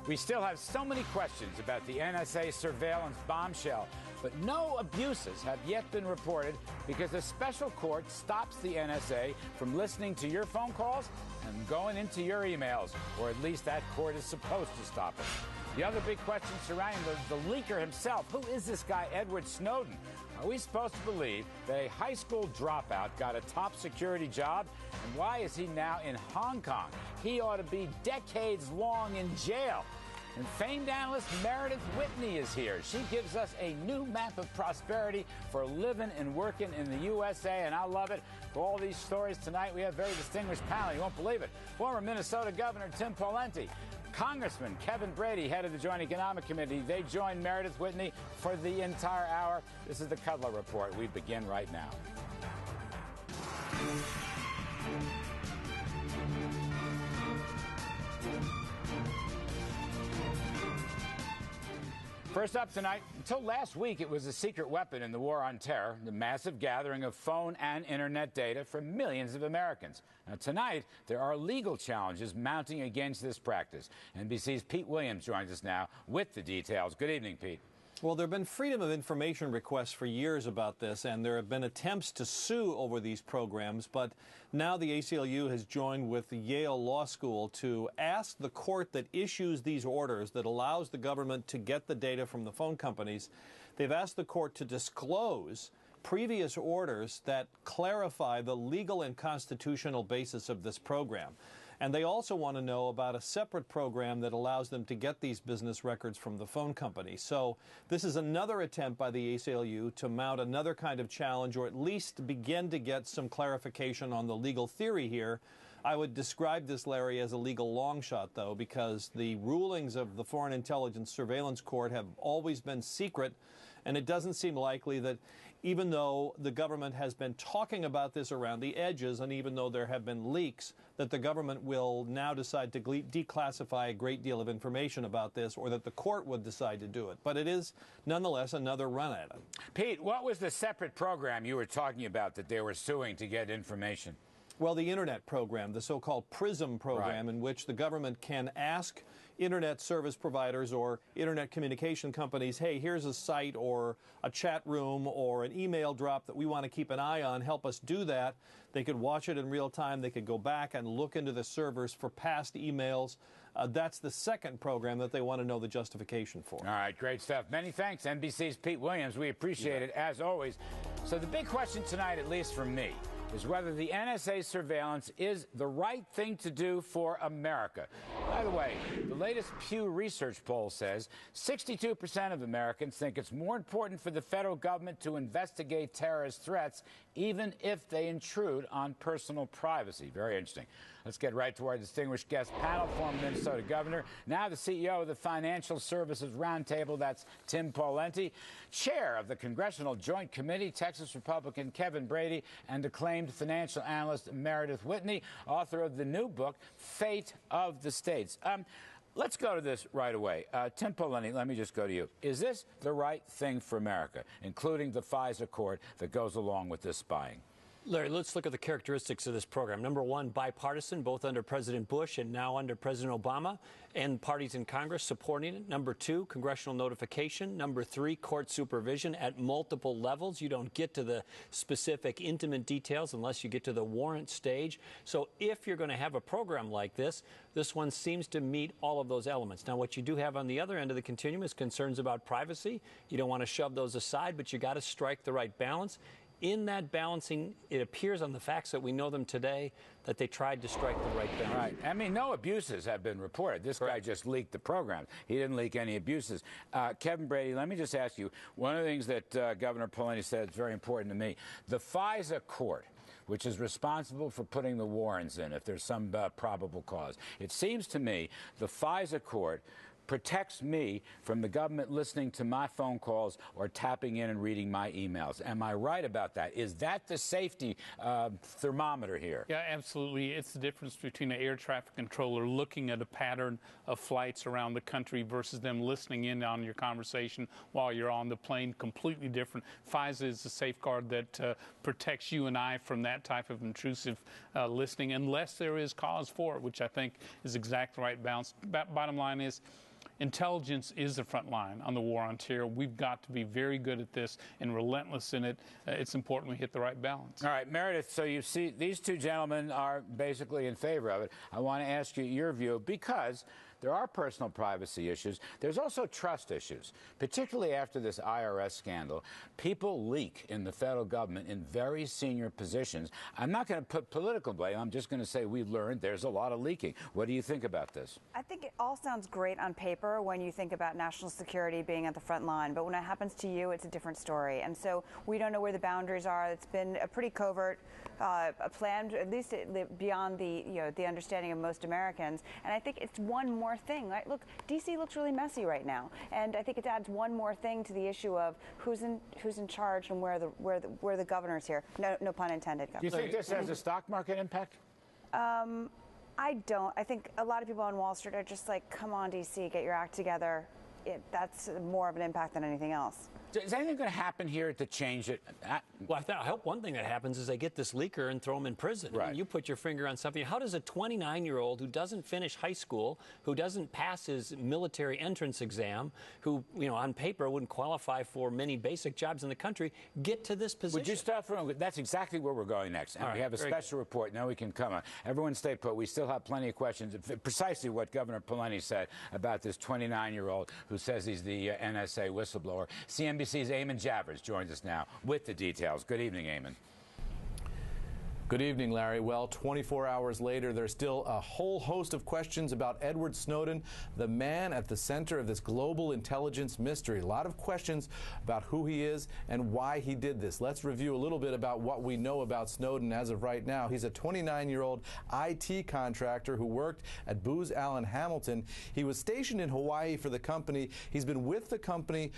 We still have so many questions about the NSA surveillance bombshell, but no abuses have yet been reported because a special court stops the NSA from listening to your phone calls and going into your emails, or at least that court is supposed to stop it. The other big question surrounding the leaker himself, who is this guy, Edward Snowden? Are we supposed to believe that a high school dropout got a top security job? And why is he now in Hong Kong? He ought to be decades long in jail. And famed analyst Meredith Whitney is here. She gives us a new map of prosperity for living and working in the USA, and I love it. For all these stories tonight, we have a very distinguished panel. You won't believe it. Former Minnesota Governor Tim Pawlenty, Congressman Kevin Brady, head of the Joint Economic Committee. They join Meredith Whitney for the entire hour. This is the Kudlow Report. We begin right now. First up tonight, until last week, it was a secret weapon in the war on terror, the massive gathering of phone and internet data from millions of Americans. Now, tonight, there are legal challenges mounting against this practice. NBC's Pete Williams joins us now with the details. Good evening, Pete. Well, there have been freedom of information requests for years about this, and there have been attempts to sue over these programs. But now the ACLU has joined with the Yale Law School to ask the court that issues these orders that allows the government to get the data from the phone companies. They've asked the court to disclose previous orders that clarify the legal and constitutional basis of this program. And they also want to know about a separate program that allows them to get these business records from the phone company. So this is another attempt by the ACLU to mount another kind of challenge, or at least begin to get some clarification on the legal theory here. I would describe this, Larry, as a legal long shot, though, because the rulings of the Foreign Intelligence Surveillance Court have always been secret. And it doesn't seem likely that, even though the government has been talking about this around the edges, and even though there have been leaks, that the government will now decide to declassify a great deal of information about this, or that the court would decide to do it. But it is, nonetheless, another run at it. Pete, what was the separate program you were talking about that they were suing to get information? Well, the Internet program, the so-called PRISM program, in which the government can ask Internet service providers or Internet communication companies, hey, here's a site or a chat room or an email drop that we want to keep an eye on. Help us do that. They could watch it in real time. They could go back and look into the servers for past emails. That's the second program that they want to know the justification for. All right, great stuff. Many thanks, NBC's Pete Williams. We appreciate it, as always. So the big question tonight, at least for me, is whether the NSA surveillance is the right thing to do for America. By the way, the latest Pew Research poll says 62% of Americans think it's more important for the federal government to investigate terrorist threats, even if they intrude on personal privacy. Very interesting. Let's get right to our distinguished guest panel. Former Minnesota Governor, now the CEO of the Financial Services Roundtable, that's Tim Pawlenty, chair of the Congressional Joint Committee, Texas Republican Kevin Brady, and acclaimed financial analyst Meredith Whitney, author of the new book, Fate of the States. Let's go to this right away. Tim Pawlenty, let me just go to you. Is this the right thing for America, including the FISA court that goes along with this spying? Larry, let's look at the characteristics of this program. Number one, bipartisan, both under President Bush and now under President Obama, and parties in Congress supporting it. Number two, congressional notification. Number three, court supervision at multiple levels. You don't get to the specific intimate details unless you get to the warrant stage. So if you're going to have a program like this, this one seems to meet all of those elements. Now, what you do have on the other end of the continuum is concerns about privacy. You don't want to shove those aside, but you got to strike the right balance. In that balancing, it appears on the facts that we know them today that they tried to strike the right balance. Right. I mean, no abuses have been reported. This guy just leaked the program. He didn't leak any abuses. Kevin Brady, let me just ask you, one of the things that Governor Pawlenty said is very important to me. The FISA court, which is responsible for putting the warrants in if there's some probable cause. It seems to me the FISA court protects me from the government listening to my phone calls or tapping in and reading my emails. Am I right about that? Is that the safety thermometer here? Yeah, absolutely. It's the difference between an air traffic controller looking at a pattern of flights around the country versus them listening in on your conversation while you're on the plane. Completely different. FISA is a safeguard that protects you and I from that type of intrusive listening unless there is cause for it, which I think is exactly the right balance. Bottom line is, intelligence is the front line on the war on terror. We've got to be very good at this and relentless in it. It's important we hit the right balance. All right, Meredith, so you see these two gentlemen are basically in favor of it. I want to ask you your view, because there are personal privacy issues. There's also trust issues, particularly after this IRS scandal. People leak in the federal government in very senior positions. I'm not going to put political blame. I'm just going to say we've learned there's a lot of leaking. What do you think about this? I think it all sounds great on paper when you think about national security being at the front line, but when it happens to you, it's a different story. And so we don't know where the boundaries are. It's been a pretty covert a plan, at least beyond the understanding of most Americans. And I think it's one more thing. Right? Look, D.C. looks really messy right now, and I think it adds one more thing to the issue of who's in charge and where the governor's here. No pun intended. Do you think this has a stock market impact? I don't. I think a lot of people on Wall Street are just like, come on, D.C., get your act together. That's more of an impact than anything else. Is anything going to happen here to change it? Well, I hope one thing that happens is they get this leaker and throw him in prison. Right. I mean, you put your finger on something. How does a 29-year-old who doesn't finish high school, who doesn't pass his military entrance exam, who, on paper wouldn't qualify for many basic jobs in the country, get to this position? Would you start from? That's exactly where we're going next. And we have a special report. Now we can come on. Everyone stay put. We still have plenty of questions. Precisely what Governor Pawlenty said about this 29-year-old who says he's the NSA whistleblower. CNBC's Eamon Javers joins us now with the details. Good evening, Eamon. Good evening, Larry. Well, 24 hours later, there's still a whole host of questions about Edward Snowden, the man at the center of this global intelligence mystery. A lot of questions about who he is and why he did this. Let's review a little bit about what we know about Snowden as of right now. He's a 29-year-old IT contractor who worked at Booz Allen Hamilton. He was stationed in Hawaii for the company. He's been with the company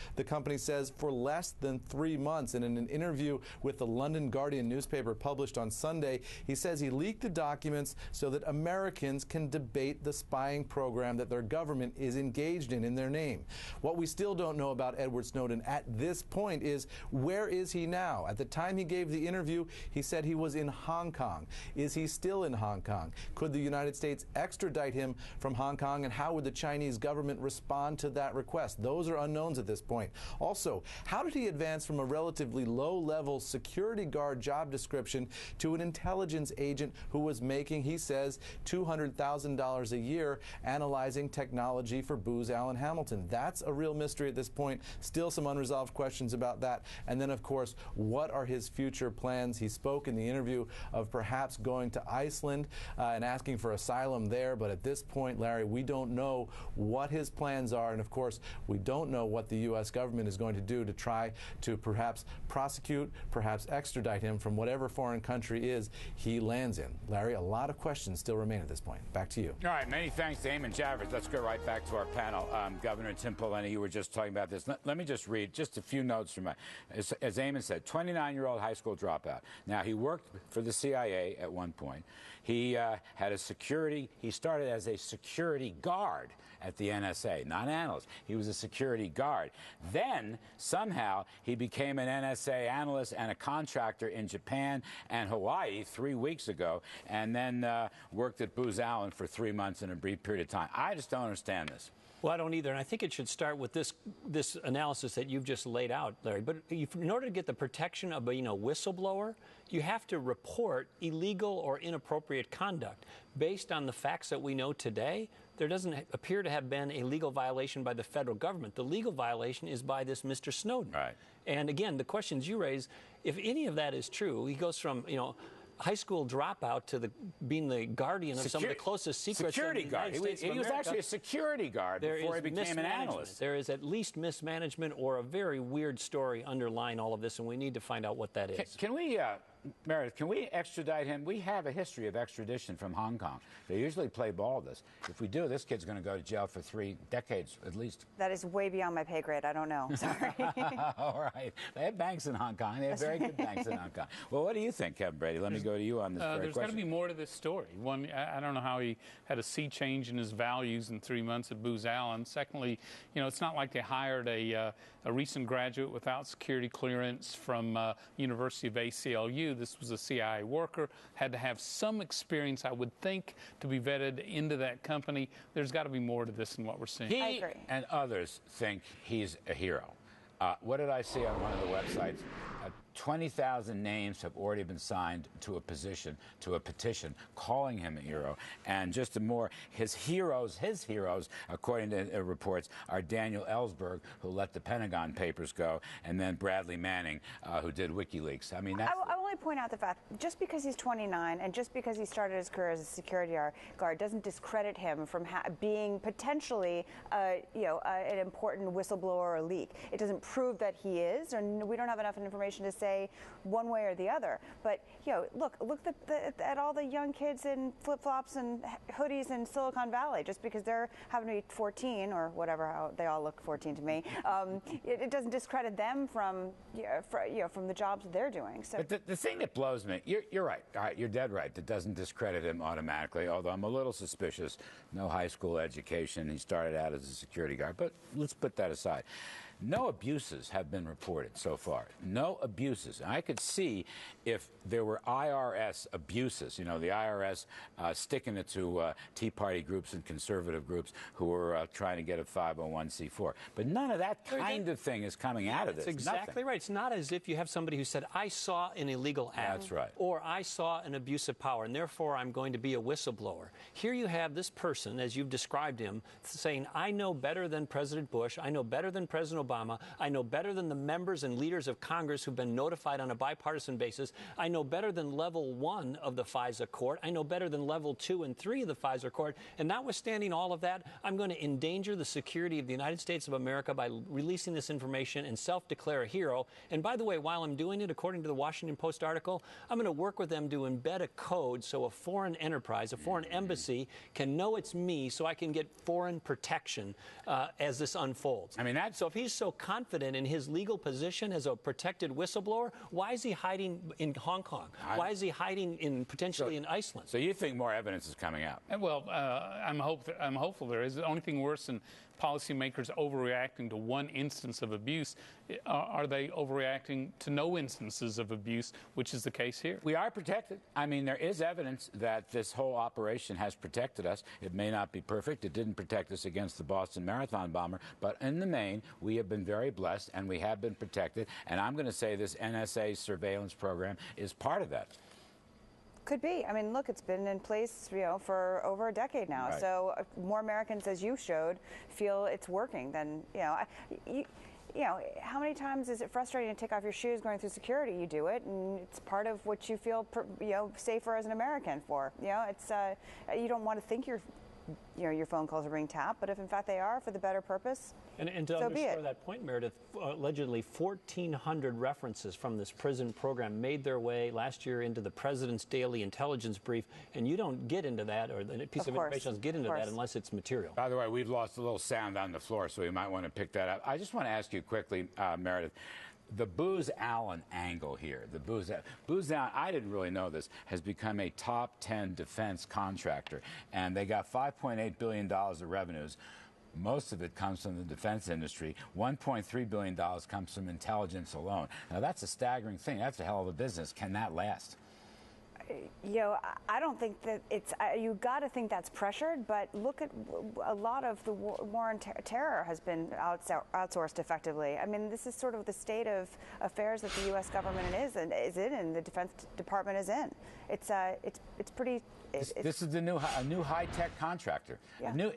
says, for less than 3 months. And in an interview with the London Guardian newspaper published on Sunday, he says he leaked the documents so that Americans can debate the spying program that their government is engaged in their name. What we still don't know about Edward Snowden at this point is, where is he now? At the time he gave the interview, he said he was in Hong Kong. Is he still in Hong Kong? Could the United States extradite him from Hong Kong, and how would the Chinese government respond to that request? Those are unknowns at this point. Also, how did he advance from a relatively low-level security guard job description to an intelligence agent who was making, he says, $200,000 a year analyzing technology for Booz Allen Hamilton? That's a real mystery at this point. Still some unresolved questions about that. And then, of course, what are his future plans? He spoke in the interview of perhaps going to Iceland and asking for asylum there. But at this point, Larry, we don't know what his plans are. And, of course, we don't know what the U.S. government is going to do to try to perhaps prosecute, perhaps extradite him from whatever foreign country he lands in. Larry, a lot of questions still remain at this point. Back to you. All right, many thanks to Eamon Javers. Let's go right back to our panel. Governor Tim Pawlenty, you were just talking about this. Let me just read just a few notes from as Eamon said, 29-year-old high school dropout. Now, he worked for the CIA at one point. He had he started as a security guard at the NSA, not analyst. He was a security guard. Then, somehow, he became an NSA analyst and a contractor in Japan and Hawaii 3 weeks ago, and then worked at Booz Allen for 3 months in a brief period of time. I just don't understand this. Well, I don't either, and I think it should start with this analysis that you've just laid out, Larry. But in order to get the protection of a whistleblower, you have to report illegal or inappropriate conduct. Based on the facts that we know today, there doesn't appear to have been a legal violation by the federal government. The legal violation is by this Mr. Snowden. Right. And again, the questions you raise, if any of that is true, he goes from high school dropout to being the guardian of some of the closest secrets. Security guard. He was actually a security guard before he became an analyst. There is at least mismanagement or a very weird story underlying all of this, and we need to find out what that is. Can we, Meredith, can we extradite him? We have a history of extradition from Hong Kong. They usually play ball this. If we do, this kid's going to go to jail for 3 decades at least. That is way beyond my pay grade. I don't know. Sorry. All right. They have banks in Hong Kong. They have very good banks in Hong Kong. Well, what do you think, Kevin Brady? Let me go to you on this very There's question. got to be more to this story. One, I don't know how he had a sea change in his values in 3 months at Booz Allen. Secondly, it's not like they hired a recent graduate without security clearance from University of ACLU. too. This was a CIA worker, had to have some experience, I would think, to be vetted into that company. There's got to be more to this than what we're seeing. He and others think he's a hero. What did I see on one of the websites? 20,000 names have already been signed to a petition calling him a hero. And just his heroes, according to reports, are Daniel Ellsberg, who let the Pentagon Papers go, and then Bradley Manning, who did WikiLeaks. I mean, that's... I will only point out the fact, just because he's 29 and just because he started his career as a security guard doesn't discredit him from being potentially, an important whistleblower or leak. It doesn't prove that he is, and we don't have enough information to say one way or the other. But look at all the young kids in flip-flops and hoodies in Silicon Valley. Just because they're having to be 14 or whatever, how they all look 14 to me, it doesn't discredit them from the jobs that they're doing. So but the thing that blows me, you're right. All right, you're dead right. That doesn't discredit him automatically. Although I'm a little suspicious. No high school education. He started out as a security guard. But let's put that aside. No abuses have been reported so far. No abuses. And I could see if there were IRS abuses, the IRS sticking it to Tea Party groups and conservative groups who were trying to get a 501c4. But none of that kind of thing is coming out of this. That's exactly right. It's not as if you have somebody who said, I saw an illegal act. That's right. Or I saw an abuse of power, and therefore I'm going to be a whistleblower. Here you have this person, as you've described him, saying, I know better than President Bush. I know better than President Obama. I know better than the members and leaders of Congress who've been notified on a bipartisan basis. I know better than level 1 of the FISA court. I know better than level 2 and 3 of the FISA court. And notwithstanding all of that, I'm going to endanger the security of the United States of America by releasing this information and self-declare a hero. And by the way, while I'm doing it, according to the Washington Post article, I'm going to work with them to embed a code so a foreign enterprise, a foreign embassy, can know it's me so I can get foreign protection as this unfolds. I mean, so if he's so confident in his legal position as a protected whistleblower, why is he hiding in Hong Kong? Why is he hiding potentially in Iceland? So you think more evidence is coming out? Well, I'm hopeful there is. The only thing worse than policymakers overreacting to one instance of abuse, are they overreacting to no instances of abuse, which is the case here? We are protected. I mean, there is evidence that this whole operation has protected us. It may not be perfect. It didn't protect us against the Boston Marathon bomber, but in the main, we have been very blessed and we have been protected. And I'm going to say this NSA surveillance program is part of that. Could be. I mean, look, it's been in place, for over a decade now. Right. So more Americans, as you showed, feel it's working than, how many times is it frustrating to take off your shoes going through security? You do it, and it's part of what you feel, safer as an American for. It's you don't want to think your phone calls are being tapped, but if in fact they are for the better purpose, and to underscore that point, Meredith, allegedly 1,400 references from this prison program made their way last year into the president's daily intelligence brief, and you don't get into that, or the piece of information doesn't get into that unless it's material. By the way, we've lost a little sound on the floor, so we might want to pick that up. I just want to ask you quickly, Meredith, the Booz Allen angle here, Booz Allen, I didn't really know this, has become a top 10 defense contractor, and they got $5.8 billion of revenues. Most of it comes from the defense industry. $1.3 billion comes from intelligence alone. Now, that's a staggering thing. That's a hell of a business. Can that last? I don't think that it's, you got to think that's pressured, but look at a lot of the war on terror has been outsourced effectively. I mean, this is sort of the state of affairs that the U.S. government is in, and the Defense Department is in. It's pretty. This is a new high-tech contractor. Yeah.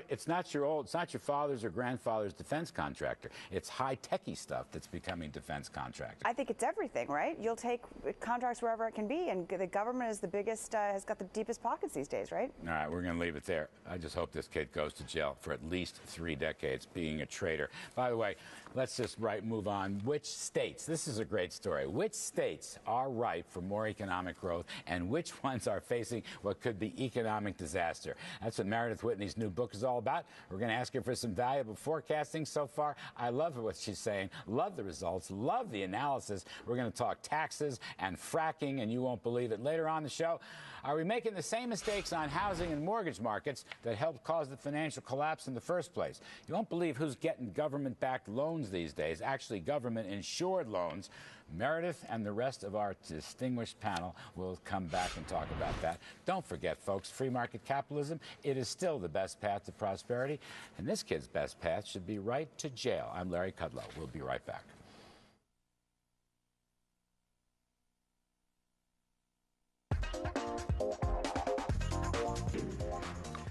It's not your father's or grandfather's defense contractor. It's high-techy stuff that's becoming defense contractor. I think it's everything, right? You'll take contracts wherever it can be, and the government is the biggest, has got the deepest pockets these days, right? All right, we're going to leave it there. I just hope this kid goes to jail for at least 3 decades being a traitor. By the way, let's just move on. Which states, this is a great story, which states are ripe for more economic growth and which ones are facing what could be economic disaster? That's what Meredith Whitney's new book is all about. We're going to ask her for some valuable forecasting so far. I love what she's saying, love the results, love the analysis. We're going to talk taxes and fracking, and you won't believe it. Later on the show, are we making the same mistakes on housing and mortgage markets that helped cause the financial collapse in the first place? You won't believe who's getting government-backed loans these days, actually government-insured loans. Meredith and the rest of our distinguished panel will come back and talk about that. Don't forget, folks, free market capitalism, it is still the best path to prosperity, and this kid's best path should be right to jail. I'm Larry Kudlow. We'll be right back.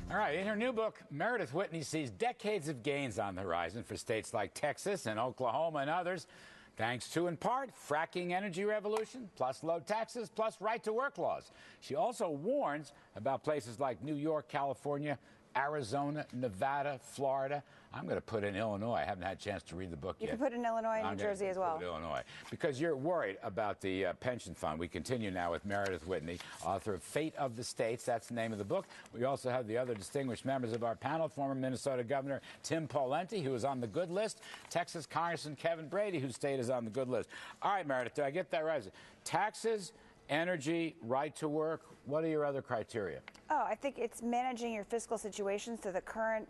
All right, in her new book, Meredith Whitney sees decades of gains on the horizon for states like Texas and Oklahoma and others, thanks to, in part, fracking energy revolution, plus low taxes, plus right-to-work laws. She also warns about places like New York, California, Arizona, Nevada, Florida. I'm going to put in Illinois. I haven't had a chance to read the book yet. You can put in Illinois and New Jersey as well. Illinois, because you're worried about the pension fund. We continue now with Meredith Whitney, author of Fate of the States. That's the name of the book. We also have the other distinguished members of our panel, former Minnesota Governor Tim Pawlenty, who is on the good list, Texas Congressman Kevin Brady, whose state is on the good list. All right, Meredith, did I get that right? Taxes, energy, right to work. What are your other criteria? Oh, I think it's managing your fiscal situation so that current,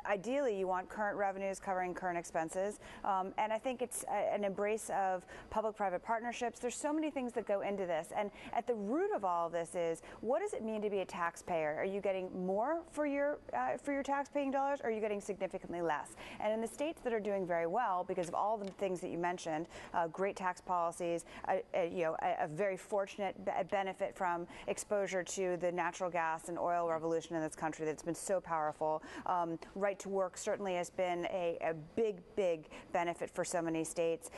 ideally you want current revenues covering current expenses. And I think it's an embrace of public-private partnerships. There's so many things that go into this. And at the root of all of this is, what does it mean to be a taxpayer? Are you getting more for your tax-paying dollars, or are you getting significantly less? And in the states that are doing very well, because of all the things that you mentioned, great tax policies, a very fortunate benefit from exposure to the natural gas and oil revolution in this country that's been so powerful. Right to work certainly has been a big benefit for so many states.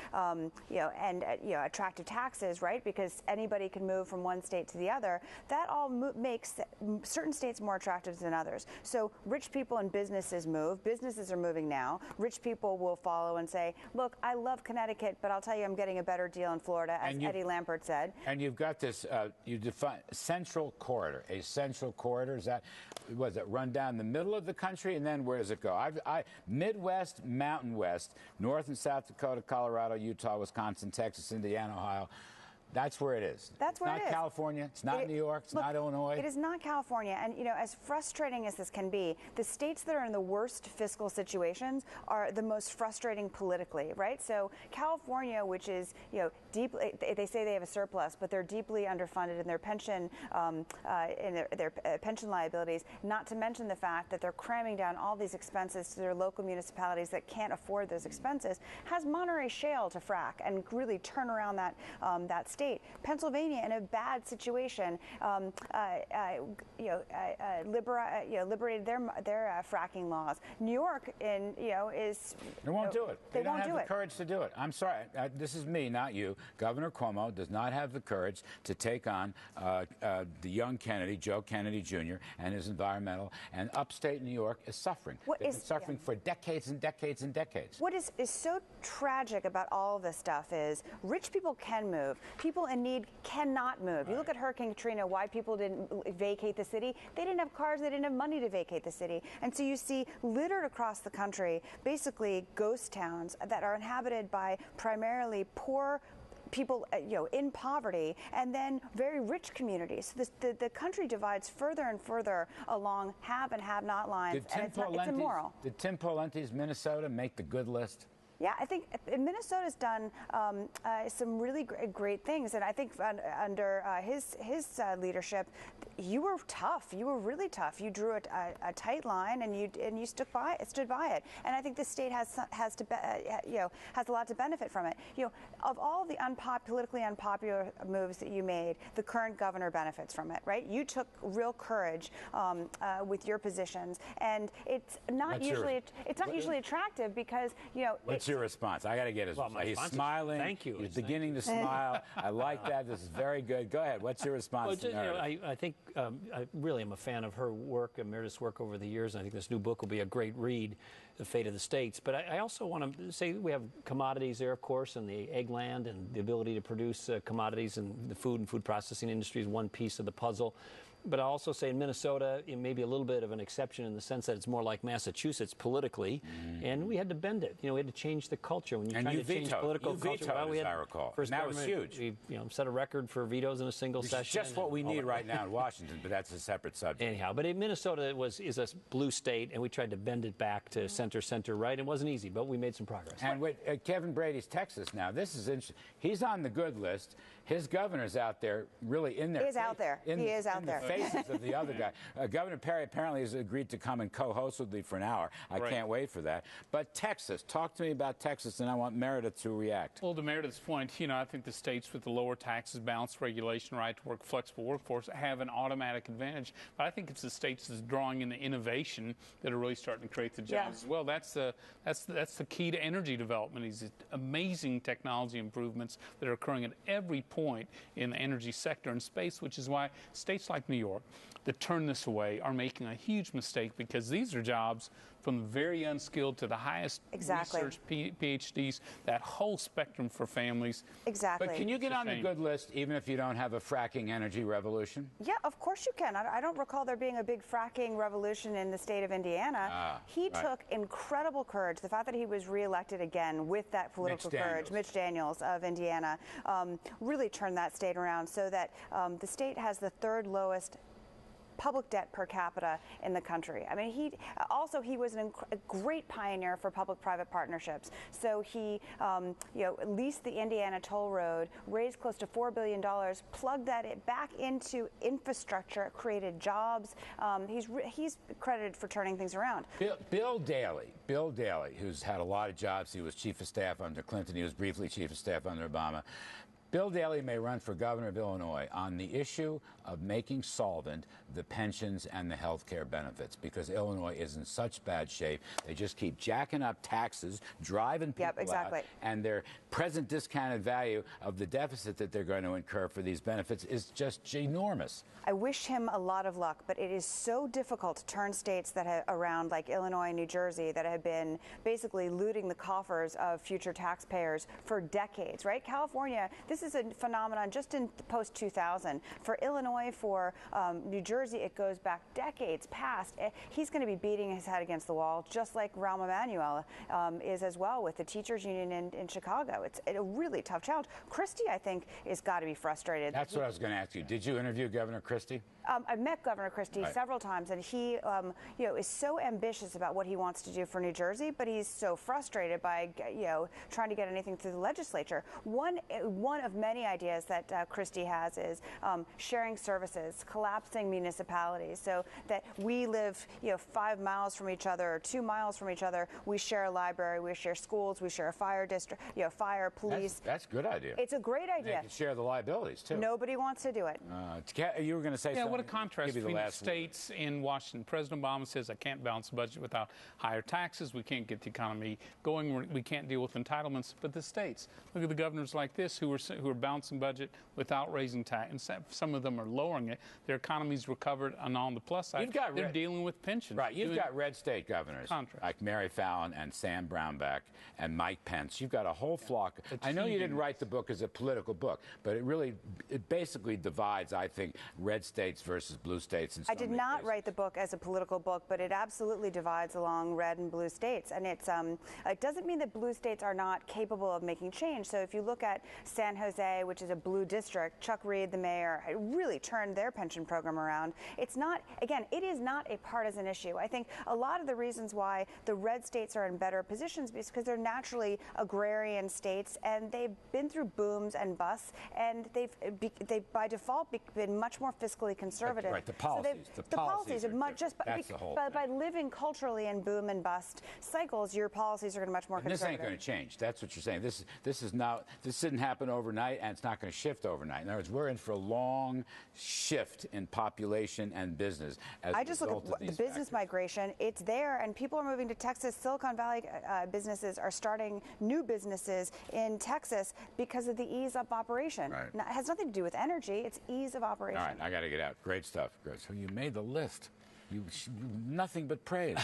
Attractive taxes, right? Because anybody can move from one state to the other. That all makes certain states more attractive than others. So rich people and businesses move. Businesses are moving now. Rich people will follow and say, look, I love Connecticut, but I'll tell you I'm getting a better deal in Florida, as Eddie Lampert said. And you've got this, you define central corridor. A central corridor, is that, was it run down the middle of the country, and then where does it go? Midwest, Mountain West, North and South Dakota, Colorado, Utah, Wisconsin, Texas, Indiana, Ohio. That's where it is. That's where it is. It's not California. It's not New York. It's not Illinois. It is not California. And, as frustrating as this can be, the states that are in the worst fiscal situations are the most frustrating politically, right? So California, which is, deeply, they say they have a surplus, but they're deeply underfunded in their pension, their pension liabilities, not to mention the fact that they're cramming down all these expenses to their local municipalities that can't afford those expenses, has Monterey Shale to frack and really turn around that state. Pennsylvania, in a bad situation, liberated their fracking laws. New York, is they won't do it. They don't won't have the courage to do it. I'm sorry. This is me, not you. Governor Cuomo does not have the courage to take on the young Kennedy, Joe Kennedy Jr., and his environmental. And upstate New York is suffering. They've been suffering for decades and decades and decades. What is so tragic about all of this stuff is rich people can move. People in need cannot move. Right. You look at Hurricane Katrina, why people didn't vacate the city. They didn't have cars. They didn't have money to vacate the city. And so you see littered across the country, basically ghost towns that are inhabited by primarily poor people, in poverty, and then very rich communities. So the country divides further and further along have and have not lines, and it's immoral. Did Tim Pawlenty's Minnesota make the good list? Yeah, I think Minnesota's done some really great things, and I think under his leadership, you were tough. You were really tough. You drew a tight line, and you stood by it. And I think the state has a lot to benefit from it. Of all the politically unpopular moves that you made, the current governor benefits from it. Right? You took real courage with your positions, and it's not usually attractive because What's your response? I got to get his response. He's smiling. Thank you. He's beginning to smile. I like that. This is very good. Go ahead. What's your response? I think I really am a fan of her work and Meredith's work over the years. And I think this new book will be a great read, The Fate of the States. But I also want to say we have commodities there, of course, and the egg land and the ability to produce commodities, and the food and food processing industry is one piece of the puzzle. But I'll also say in Minnesota, it may be a little bit of an exception in the sense that it's more like Massachusetts politically, and we had to bend it. We had to change the culture. When you're trying to change political culture, as I recall. And that was huge. We set a record for vetoes in a single session. Just what we need right now in Washington, but that's a separate subject. Anyhow, but Minnesota is a blue state, and we tried to bend it back to center right. It wasn't easy, but we made some progress. And with Kevin Brady's Texas now, this is interesting. He's on the good list. His governor's out there, really in there. He is out there. He is out there. The faces of the other guy. Governor Perry apparently has agreed to come and co-host with me for an hour. I can't wait for that. But Texas, talk to me about Texas, and I want Meredith to react. Well, to Meredith's point, I think the states with the lower taxes, balanced regulation, right to work, flexible workforce have an automatic advantage. But I think it's the states that's drawing in the innovation that are really starting to create the jobs as well. That's the key to energy development. These amazing technology improvements that are occurring at every point in the energy sector and space, which is why states like New York that turn this away are making a huge mistake, because these are jobs from the very unskilled to the highest research PhDs, that whole spectrum for families. Exactly. But can you get on the good list even if you don't have a fracking energy revolution? Yeah, of course you can. I don't recall there being a big fracking revolution in the state of Indiana. He took incredible courage. The fact that he was reelected again with that political courage, Mitch Daniels of Indiana, really turned that state around so that the state has the third lowest public debt per capita in the country. I mean, he was a great pioneer for public-private partnerships. So he, leased the Indiana toll road, raised close to $4 billion, plugged that back into infrastructure, created jobs. He's credited for turning things around. Bill Daley, who's had a lot of jobs. He was chief of staff under Clinton. He was briefly chief of staff under Obama. Bill Daley may run for governor of Illinois on the issue of making solvent the pensions and the health care benefits, because Illinois is in such bad shape. They just keep jacking up taxes, driving people out, and their present discounted value of the deficit that they're going to incur for these benefits is just enormous. I wish him a lot of luck, but it is so difficult to turn states that have around, like Illinois and New Jersey, that have been basically looting the coffers of future taxpayers for decades, right? California, this is a phenomenon just in post-2000. For Illinois, for New Jersey, it goes back decades past. He's going to be beating his head against the wall, just like Rahm Emanuel is as well with the teachers union in Chicago. It's a really tough challenge. Christie, I think, has got to be frustrated. That's what I was going to ask you. Did you interview Governor Christie? I've met Governor Christie several times, and he, is so ambitious about what he wants to do for New Jersey, but he's so frustrated by, trying to get anything through the legislature. One of many ideas that Christie has is sharing services, collapsing municipalities, so that we live, 5 miles from each other or 2 miles from each other. We share a library, we share schools, we share a fire district, fire, police. That's a good idea. It's a great idea. They can share the liabilities too. Nobody wants to do it. You were going to say something. What a contrast between the states in Washington. President Obama says, I can't balance the budget without higher taxes. We can't get the economy going. We can't deal with entitlements. But the states, look at the governors like this who are balancing budget without raising tax. And some of them are lowering it. Their economy's recovered, and on the plus side, they're dealing with pensions. Right. You've got red state governors like Mary Fallin and Sam Brownback and Mike Pence. You've got a whole flock. I know you didn't write the book as a political book, but it basically divides, I think, red states versus blue states. I did not write the book as a political book, but it absolutely divides along red and blue states. And it doesn't mean that blue states are not capable of making change. So if you look at San Jose, which is a blue district, Chuck Reed, the mayor, really turned their pension program around. It is not a partisan issue. I think a lot of the reasons why the red states are in better positions is because they're naturally agrarian states, and they've been through booms and busts, and they've by default been much more fiscally conservative. Right, the policies are much just by living culturally in boom and bust cycles, your policies are going to be much more conservative. This ain't going to change. That's what you're saying. This didn't happen overnight, and it's not going to shift overnight. In other words, we're in for a long shift in population and business. I just look at the business migration. It's there, and people are moving to Texas. Silicon Valley businesses are starting new businesses in Texas because of the ease of operation. Right. Now, it has nothing to do with energy. It's ease of operation. All right, I got to get out. Great stuff. Great. So you made the list. Nothing but praise.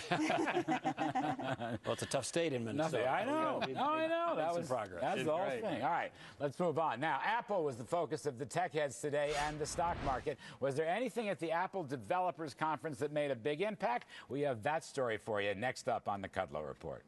Well, it's a tough state in Minnesota. I know. I know. That was progress. That's the whole thing. All right, let's move on. Now, Apple was the focus of the tech heads today and the stock market. Was there anything at the Apple Developers Conference that made a big impact? We have that story for you next up on the Kudlow Report.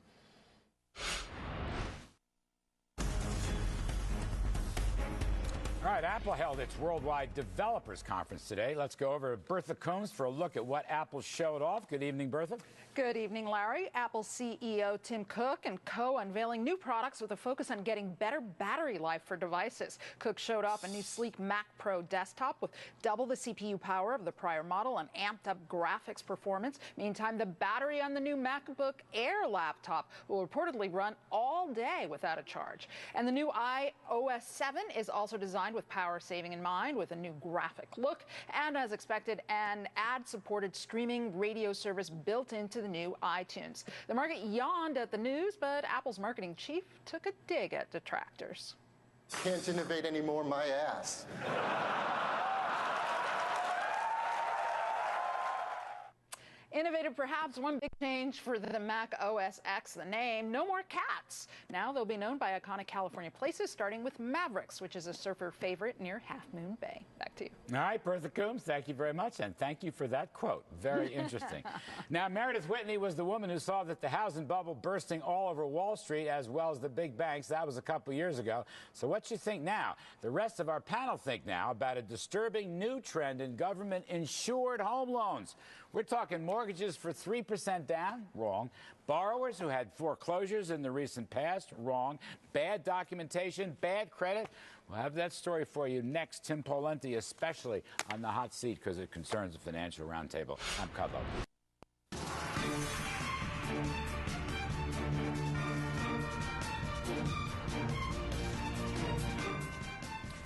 All right, Apple held its Worldwide Developers Conference today. Let's go over to Bertha Coombs for a look at what Apple showed off. Good evening, Bertha. Good evening, Larry. Apple CEO Tim Cook and Co. unveiling new products with a focus on getting better battery life for devices. Cook showed off a new sleek Mac Pro desktop with double the CPU power of the prior model and amped up graphics performance. Meantime, the battery on the new MacBook Air laptop will reportedly run all day without a charge. And the new iOS 7 is also designed with power saving in mind, with a new graphic look and, as expected, an ad-supported streaming radio service built into the new iTunes. The market yawned at the news, but Apple's marketing chief took a dig at detractors. Can't innovate anymore, my ass. Innovative, perhaps. One big change for the Mac OS X, the name. No more cats. Now they'll be known by iconic California places, starting with Mavericks, which is a surfer favorite near Half Moon Bay. Back to you. All right, Bertha Coombs, thank you very much, and thank you for that quote. Very interesting. Now, Meredith Whitney was the woman who saw that the housing bubble bursting all over Wall Street, as well as the big banks. That was a couple years ago. So what you think now? The rest of our panel think now about a disturbing new trend in government-insured home loans. We're talking mortgages for 3% down? Wrong. Borrowers who had foreclosures in the recent past? Wrong. Bad documentation? Bad credit? We'll have that story for you next. Tim Pawlenty, especially on the hot seat because it concerns the Financial Roundtable. I'm Kudlow.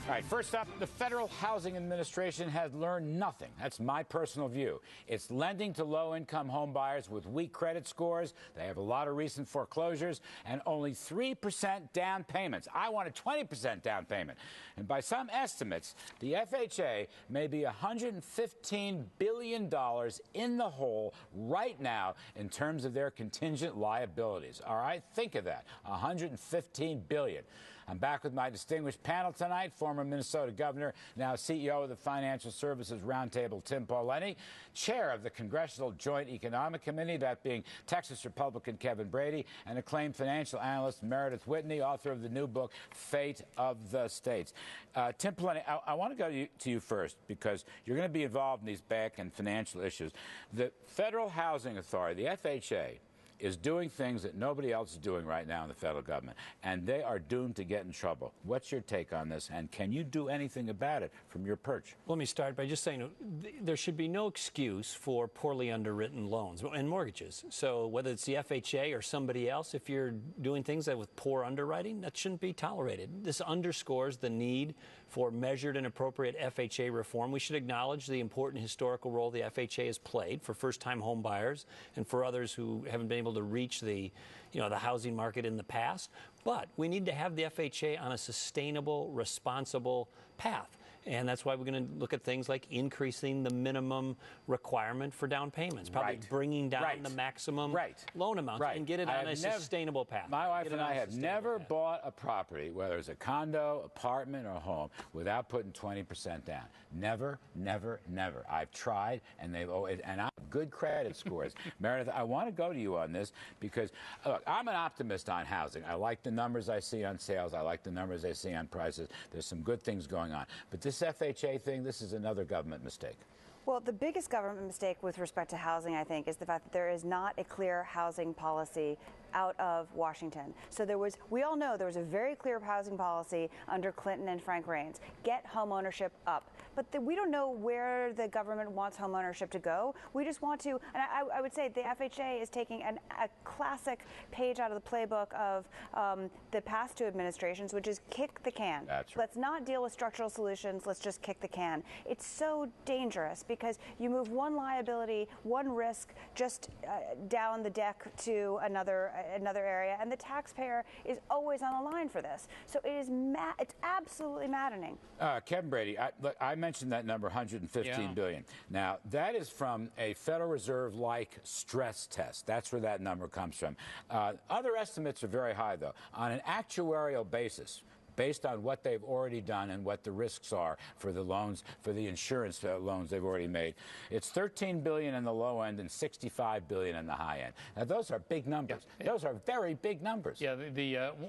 All right, first up, the Federal Housing Administration has learned nothing. That's my personal view. It's lending to low-income home buyers with weak credit scores. They have a lot of recent foreclosures and only 3% down payments. I want a 20% down payment. And by some estimates, the FHA may be $115 billion in the hole right now in terms of their contingent liabilities. All right, think of that, $115 billion. I'm back with my distinguished panel tonight, former Minnesota governor, now CEO of the Financial Services Roundtable, Tim Pawlenty, chair of the Congressional Joint Economic Committee, that being Texas Republican Kevin Brady, and acclaimed financial analyst Meredith Whitney, author of the new book, Fate of the States. Tim Pawlenty, I want to go to you first because you're going to be involved in these bank and financial issues. The Federal Housing Authority, the FHA, is doing things that nobody else is doing right now in the federal government, and they are doomed to get in trouble. What's your take on this, and can you do anything about it from your perch? Let me start by just saying there should be no excuse for poorly underwritten loans and mortgages. So whether it's the FHA or somebody else, if you're doing things with poor underwriting, that shouldn't be tolerated. This underscores the need for measured and appropriate FHA reform. We should acknowledge the important historical role the FHA has played for first-time home buyers and for others who haven't been able to reach the housing market in the past. But we need to have the FHA on a sustainable, responsible path. And that's why we're going to look at things like increasing the minimum requirement for down payments, probably bringing down the maximum loan amount and get it on a sustainable path. My wife and I have never bought a property, whether it's a condo, apartment, or home, without putting 20% down. Never, never, never. I've tried, and I have good credit scores. Meredith, I want to go to you on this because, look, I'm an optimist on housing. I like the numbers I see on sales. I like the numbers I see on prices. There's some good things going on. But this FHA thing, this is another government mistake. Well, the biggest government mistake with respect to housing, I think, is the fact that there is not a clear housing policy out of Washington. So we all know there was a very clear housing policy under Clinton and Frank Raines. Get home ownership up. But we don't know where the government wants home ownership to go. We just want to, and I would say the FHA is taking a classic page out of the playbook of the past two administrations, which is kick the can. That's right. Let's not deal with structural solutions. Let's just kick the can. It's so dangerous because because you move one liability, one risk just down the deck to another area, and the taxpayer is always on the line for this. So it's absolutely maddening. Kevin Brady, I mentioned that number, 115 billion. Now, that is from a Federal Reserve-like stress test. That's where that number comes from. Other estimates are very high, though. On an actuarial basis, based on what they've already done and what the risks are for the loans, for the insurance loans they've already made, it's 13 billion in the low end and 65 billion in the high end. Now, those are big numbers. Yeah. Those are very big numbers. Yeah,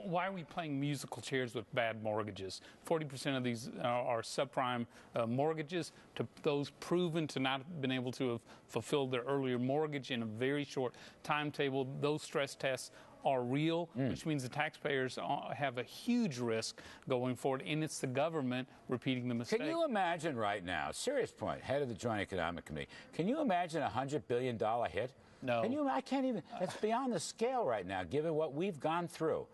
why are we playing musical chairs with bad mortgages? 40% of these are subprime mortgages. To those proven to not have been able to have fulfilled their earlier mortgage in a very short timetable, those stress tests are real, which means the taxpayers have a huge risk going forward, and it's the government repeating the mistake. Can you imagine right now, serious point, head of the Joint Economic Committee, can you imagine a $100 billion hit? No. I can't even, it's beyond the scale right now, given what we've gone through.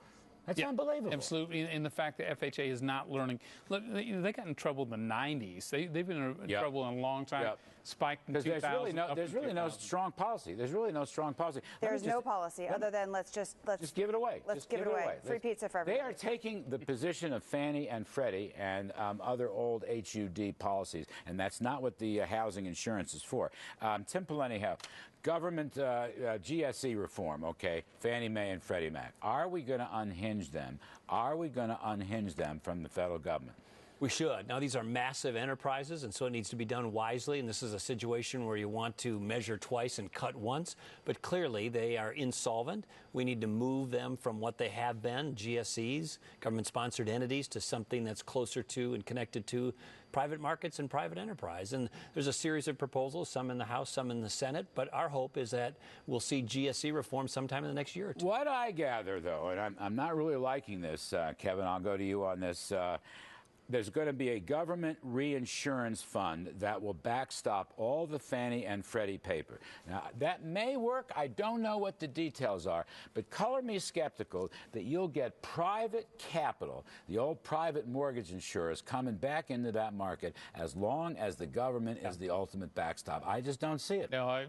That's unbelievable. Absolutely, and the fact that FHA is not learning. Look, they got in trouble in the 90s. They've been in trouble in a long time. Spiked in 2000. There's really no strong policy. There's really no strong policy. There's no policy other than let's just give it away. Let's give it away. Free pizza for everybody. They are taking the position of Fannie and Freddie and other old HUD policies, and that's not what the housing insurance is for. Tim Pelenihow, government GSE reform, okay, Fannie Mae and Freddie Mac. Are we going to unhinge them? Are we going to unhinge them from the federal government? We should. Now, these are massive enterprises, and so it needs to be done wisely, and this is a situation where you want to measure twice and cut once, but clearly they are insolvent. We need to move them from what they have been, GSEs, government-sponsored entities, to something that's closer to and connected to private markets and private enterprise. And there's a series of proposals, some in the House, some in the Senate, but our hope is that we'll see GSE reform sometime in the next year or two. What I gather, though, and I'm not really liking this, Kevin, I'll go to you on this, there's going to be a government reinsurance fund that will backstop all the Fannie and Freddie paper. Now, that may work. I don't know what the details are, but color me skeptical that you'll get private capital, the old private mortgage insurers, coming back into that market as long as the government is the ultimate backstop. I just don't see it. No,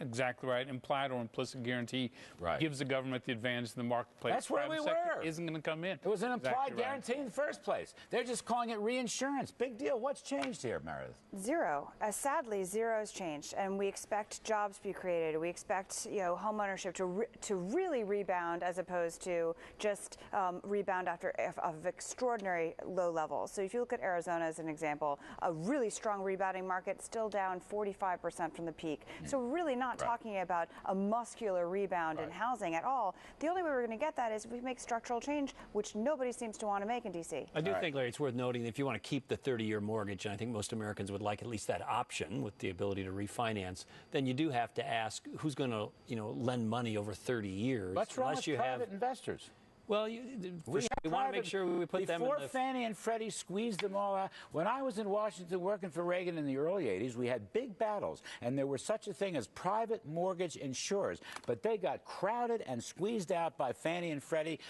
exactly right. Implied or implicit guarantee gives the government the advantage in the marketplace. That's where we were. Isn't going to come in. It was an implied guarantee in the first place. They're just calling it reinsurance. Big deal. What's changed here, Meredith? Zero. Sadly, zero's changed, and we expect jobs to be created. We expect, home ownership to really rebound, as opposed to just rebound after of extraordinary low levels. So if you look at Arizona as an example, a really strong rebounding market, still down 45% from the peak. So we're really not talking about a muscular rebound in housing at all. The only way we're going to get that is if we make structural change, which nobody seems to want to make in D.C. I do think, Larry, it's worth noting that if you want to keep the 30-year mortgage, and I think most Americans would like at least that option with the ability to refinance, then you do have to ask who's going to, lend money over 30 years. What's wrong with private investors? Well, we want to make sure we put them in the... Before Fannie and Freddie squeezed them all out, when I was in Washington working for Reagan in the early 80s, we had big battles, and there was such a thing as private mortgage insurers, but they got crowded and squeezed out by Fannie and Freddie,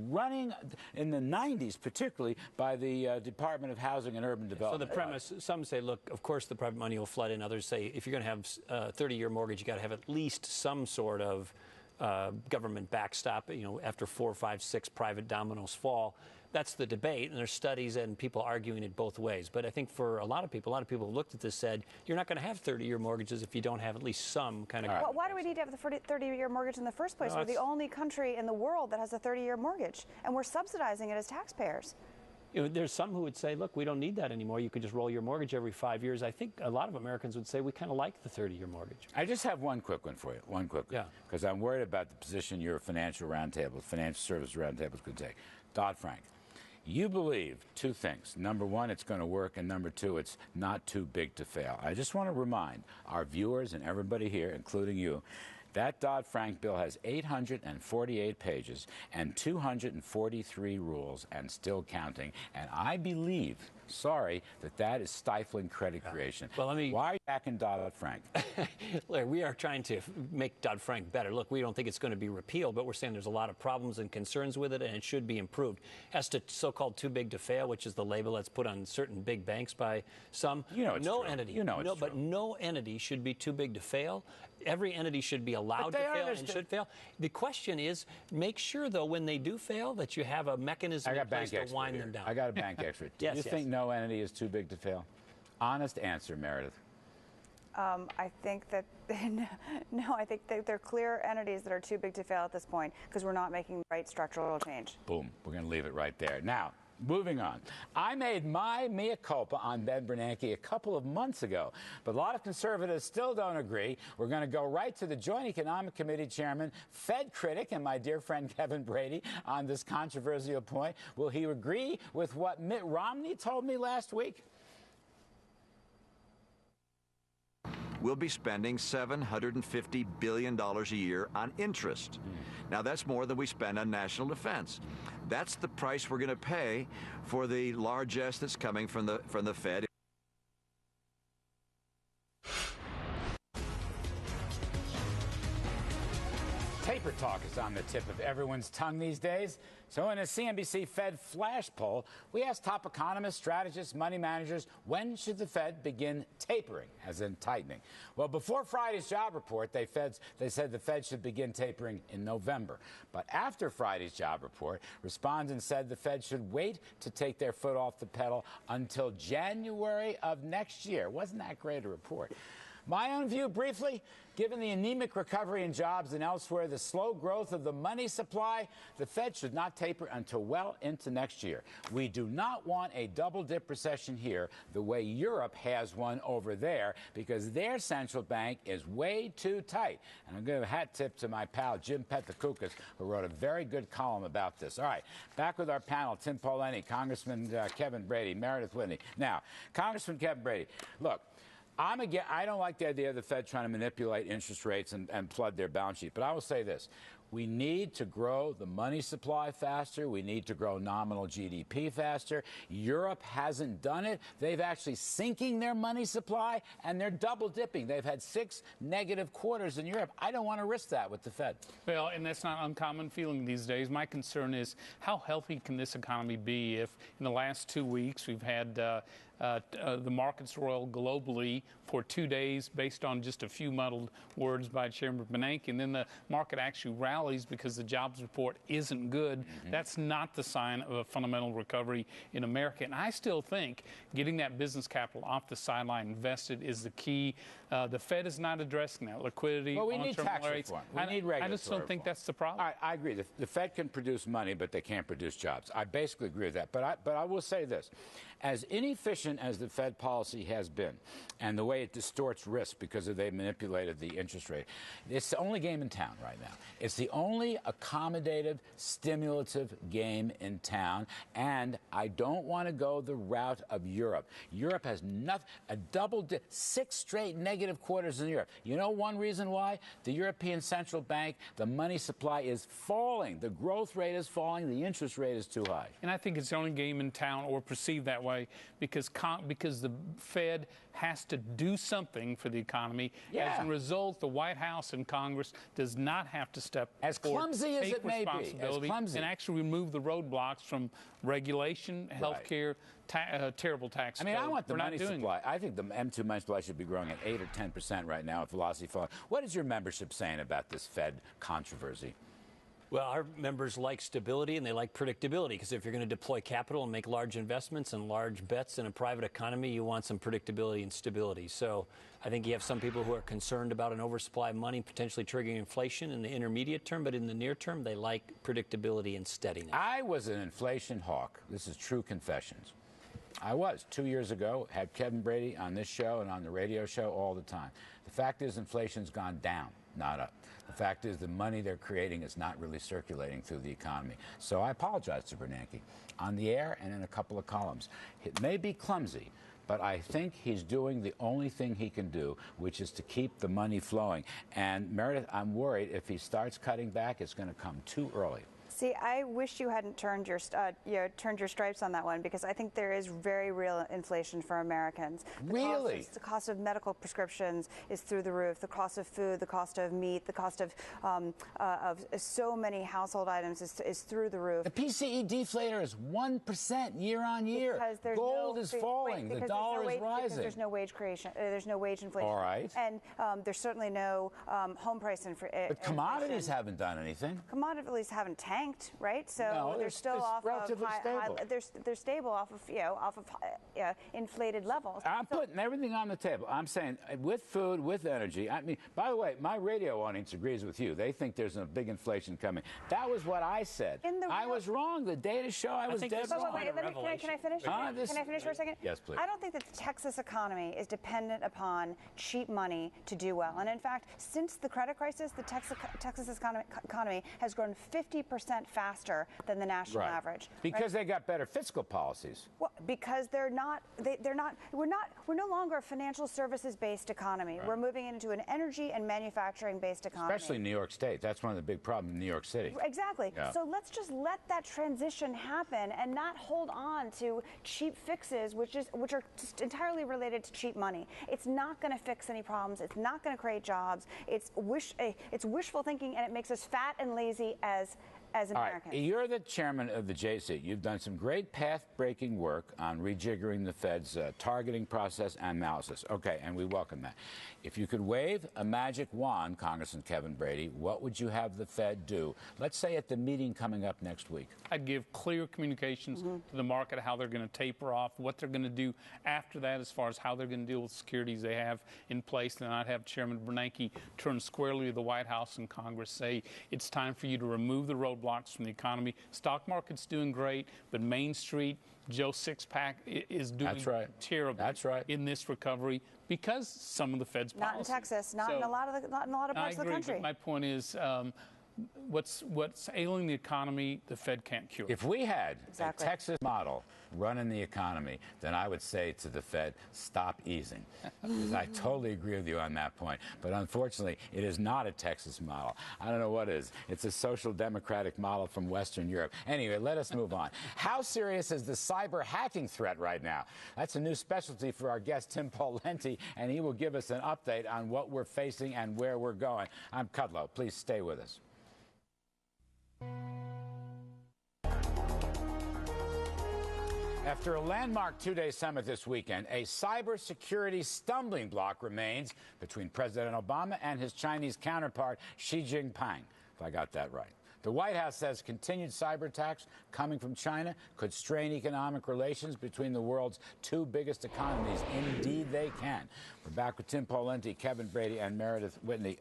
running in the 90s, particularly by the Department of Housing and Urban Development. So the premise, some say, look, of course the private money will flood in. Others say if you're going to have a 30-year mortgage, you got to have at least some sort of government backstop, after 4, 5, 6 private dominoes fall. That's the debate, and there's studies and people arguing it both ways. But I think for a lot of people who looked at this said, you're not going to have 30-year mortgages if you don't have at least some kind of... Well, why do we need to have the 30-year mortgage in the first place? We're the only country in the world that has a 30-year mortgage, and we're subsidizing it as taxpayers. There's some who would say, look, we don't need that anymore. You could just roll your mortgage every 5 years. I think a lot of Americans would say we kind of like the 30-year mortgage. I just have one quick one for you, because I'm worried about the position your financial service roundtable is going to take. Dodd-Frank, you believe two things. Number one, it's going to work, and number two, it's not too big to fail. I just want to remind our viewers and everybody here, including you, that Dodd-Frank bill has 848 pages and 243 rules and still counting. And I believe Sorry that is stifling credit creation. Well, why are you backing Dodd-Frank? Larry, we are trying to make Dodd-Frank better. Look, we don't think it's going to be repealed, but we're saying there's a lot of problems and concerns with it, and it should be improved. As to so-called too big to fail, which is the label that's put on certain big banks by some, no entity, but no entity should be too big to fail. Every entity should be allowed to fail and should fail. The question is, make sure, though, when they do fail, that you have a mechanism in place to wind them down. I got a bank expert. Do you think no entity is too big to fail? Honest answer, Meredith. I think that no. I think that there are clear entities that are too big to fail at this point because we're not making the right structural change. Boom. We're going to leave it right there. Now, moving on. I made my mea culpa on Ben Bernanke a couple of months ago, but a lot of conservatives still don't agree. We're going to go right to the Joint Economic Committee chairman, Fed critic, and my dear friend Kevin Brady on this controversial point. Will he agree with what Mitt Romney told me last week? We'll be spending $750 billion a year on interest. Now, that's more than we spend on national defense. That's the price we're going to pay for the largesse that's coming from the Fed. Taper talk is on the tip of everyone's tongue these days. So in a CNBC Fed flash poll, we asked top economists, strategists, money managers, when should the Fed begin tapering, as in tightening? Well, before Friday's job report, they said the Fed should begin tapering in November. But after Friday's job report, respondents said the Fed should wait to take their foot off the pedal until January of next year. Wasn't that great a report? My own view, briefly, given the anemic recovery in jobs and elsewhere, the slow growth of the money supply, the Fed should not taper until well into next year. We do not want a double-dip recession here the way Europe has one over there because their central bank is way too tight. And I'm going to give a hat tip to my pal Jim Pethokoukis, who wrote a very good column about this. All right, back with our panel, Tim Polanyi, Congressman Kevin Brady, Meredith Whitney. Now, Congressman Kevin Brady, look, I don't like the idea of the Fed trying to manipulate interest rates and flood their balance sheet. But I will say this. We need to grow the money supply faster. We need to grow nominal GDP faster. Europe hasn't done it. They've actually sinking their money supply, and they're double dipping. They've had 6 negative quarters in Europe. I don't want to risk that with the Fed. Well, and that's not uncommon feeling these days. My concern is how healthy can this economy be if in the last 2 weeks we've had the markets roil globally for 2 days based on just a few muddled words by Chairman Bernanke, and then the market actually rallies because the jobs report isn't good. That's not the sign of a fundamental recovery in America. And I still think getting that business capital off the sideline invested is the key. The Fed is not addressing that. Liquidity, well, we need tax reform. We need regulatory I just don't think that's the problem. I agree. The Fed can produce money, but they can't produce jobs. I basically agree with that. But I will say this. As inefficient as the Fed policy has been and the way it distorts risk because they've manipulated the interest rate, it's the only game in town right now. It's the only accommodative, stimulative game in town, and I don't want to go the route of Europe. Europe has a 6 straight negative quarters in Europe. You know one reason why? The European Central Bank, the money supply is falling. The growth rate is falling. The interest rate is too high. And I think it's the only game in town, or perceived that way, because the Fed has to do something for the economy. Yeah. As a result, the White House and Congress does not have to step as clumsy as it may be, and actually remove the roadblocks from regulation, health care, terrible tax code. I want the money supply. I think the M2 money supply should be growing at 8 or 10% right now at velocity falling. What is your membership saying about this Fed controversy? Well, our members like stability and they like predictability, because if you're going to deploy capital and make large investments and large bets in a private economy, you want some predictability and stability. So I think you have some people who are concerned about an oversupply of money potentially triggering inflation in the intermediate term, but in the near term, they like predictability and steadiness. I was an inflation hawk. This is true confessions. I was 2 years ago, had Kevin Brady on this show and on the radio show all the time. The fact is inflation's gone down, not up. The fact is the money they're creating is not really circulating through the economy. So I apologize to Bernanke on the air and in a couple of columns. It may be clumsy, but I think he's doing the only thing he can do, which is to keep the money flowing. And Meredith, I'm worried if he starts cutting back, it's going to come too early. See, I wish you hadn't turned your stripes on that one, because I think there is very real inflation for Americans. The cost of medical prescriptions is through the roof. The cost of food, the cost of meat, the cost of so many household items is through the roof. The PCE deflator is 1% year on year. Gold is falling. The dollar is rising. Because there's no wage creation. There's no wage inflation. All right. And there's certainly no home price inflation. But commodities haven't done anything. Commodities haven't tanked, right? So no, they're still off relatively of stable. They're stable off of inflated levels. I'm putting everything on the table. I'm saying with food, with energy. I mean, by the way, my radio audience agrees with you. They think there's a big inflation coming. That was what I said. I was wrong. The data show I was dead wrong. Can I finish? Can I finish for a second? Yes, please. I don't think that the Texas economy is dependent upon cheap money to do well. And in fact, since the credit crisis, the Texas economy has grown 50% faster than the national average. Because they got better fiscal policies. Well, because we're no longer a financial services based economy. We're moving into an energy and manufacturing based economy. Especially in New York State. That's one of the big problems in New York City. Exactly. Yeah. So let's just let that transition happen and not hold on to cheap fixes, which are just entirely related to cheap money. It's not going to fix any problems. It's not going to create jobs. It's wishful thinking, and it makes us fat and lazy as Americans. All right. You're the chairman of the JC. You've done some great path-breaking work on rejiggering the Fed's targeting process and analysis. Okay, and we welcome that. If you could wave a magic wand, Congressman Kevin Brady, what would you have the Fed do? Let's say at the meeting coming up next week. I'd give clear communications to the market how they're going to taper off, what they're going to do after that as far as how they're going to deal with securities they have in place. And I'd have Chairman Bernanke turn squarely to the White House and Congress, say it's time for you to remove the roadblocks from the economy. Stock market's doing great, but Main Street, Joe Sixpack is doing terrible in this recovery because some of the Fed's policies. Not in Texas, not in a lot of parts of the country. But my point is, what's ailing the economy, the Fed can't cure. If we had a Texas model running the economy, then I would say to the Fed, stop easing. Because I totally agree with you on that point. But unfortunately, it is not a Texas model. I don't know what is. It's a social democratic model from Western Europe. Anyway, let us move on. How serious is the cyber hacking threat right now? That's a new specialty for our guest, Tim Pawlenty, and he will give us an update on what we're facing and where we're going. I'm Kudlow. Please stay with us. After a landmark two-day summit this weekend, a cybersecurity stumbling block remains between President Obama and his Chinese counterpart, Xi Jinping, if I got that right. The White House says continued cyber attacks coming from China could strain economic relations between the world's two biggest economies. Indeed, they can. We're back with Tim Pawlenty, Kevin Brady, and Meredith Whitney.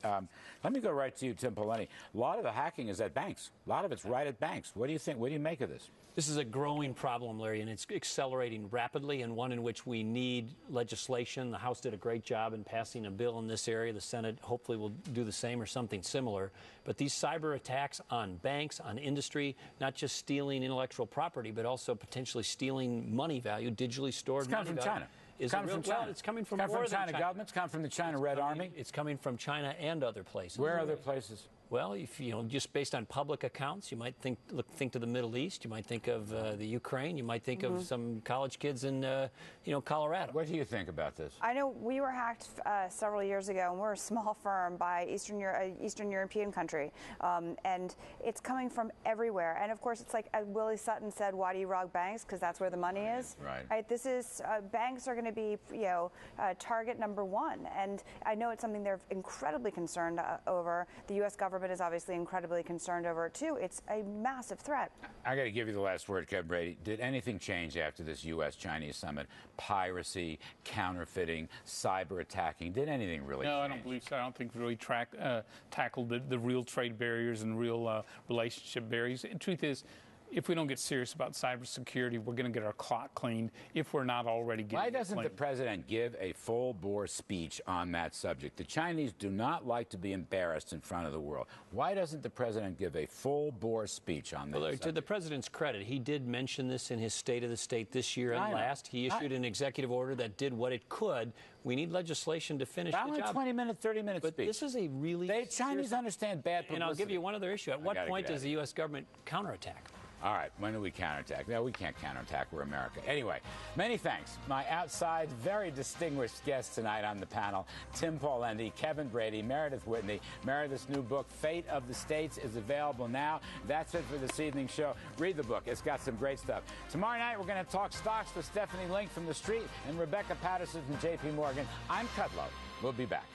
Let me go right to you, Tim Pawlenty. A lot of the hacking is at banks. A lot of it's right at banks. What do you think? What do you make of this? This is a growing problem, Larry, and it's accelerating rapidly, and one in which we need legislation. The House did a great job in passing a bill in this area. The Senate hopefully will do the same or something similar. But these cyber attacks on banks, on industry, not just stealing intellectual property, but also potentially stealing money value, digitally stored money value. It's coming from China. It's coming from China. It's coming from more than China government. It's coming from the China Red Army. It's coming from China and other places. Where are other places? Well, if just based on public accounts, you might think to the Middle East. You might think of the Ukraine. You might think of some college kids in Colorado. What do you think about this? I know we were hacked several years ago, and we're a small firm by Eastern European country, and it's coming from everywhere. And of course, it's like Willie Sutton said, "Why do you rob banks? Because that's where the money is." Right. This is banks are going to be target number one, and I know it's something they're incredibly concerned over. The U.S. government is obviously incredibly concerned over it too. It's a massive threat. I got to give you the last word, Kevin Brady. Did anything change after this U.S.-Chinese summit? Piracy, counterfeiting, cyber attacking. Did anything really change? No, I don't believe so. I don't think we really tackled the real trade barriers and real relationship barriers. The truth is, if we don't get serious about cybersecurity, we're going to get our clock cleaned if we're not already getting Why it doesn't the cleaned. president give a full-bore speech on that subject? The Chinese do not like to be embarrassed in front of the world. Why doesn't the president give a full-bore speech on that subject? To the president's credit, he did mention this in his State of the State this year and last. He issued an executive order that did what it could. We need legislation to finish the job. 20-minute, 30-minute speech. But this is a really Chinese understand bad publicity. And I'll give you one other issue. At what point does the U.S. government counterattack? All right, when do we counterattack? No, we can't counterattack. We're America. Anyway, many thanks. My outside, very distinguished guests tonight on the panel, Tim Paulendi, Kevin Brady, Meredith Whitney. Meredith's new book, Fate of the States, is available now. That's it for this evening's show. Read the book. It's got some great stuff. Tomorrow night, we're going to talk stocks with Stephanie Link from The Street and Rebecca Patterson from J.P. Morgan. I'm Kudlow. We'll be back.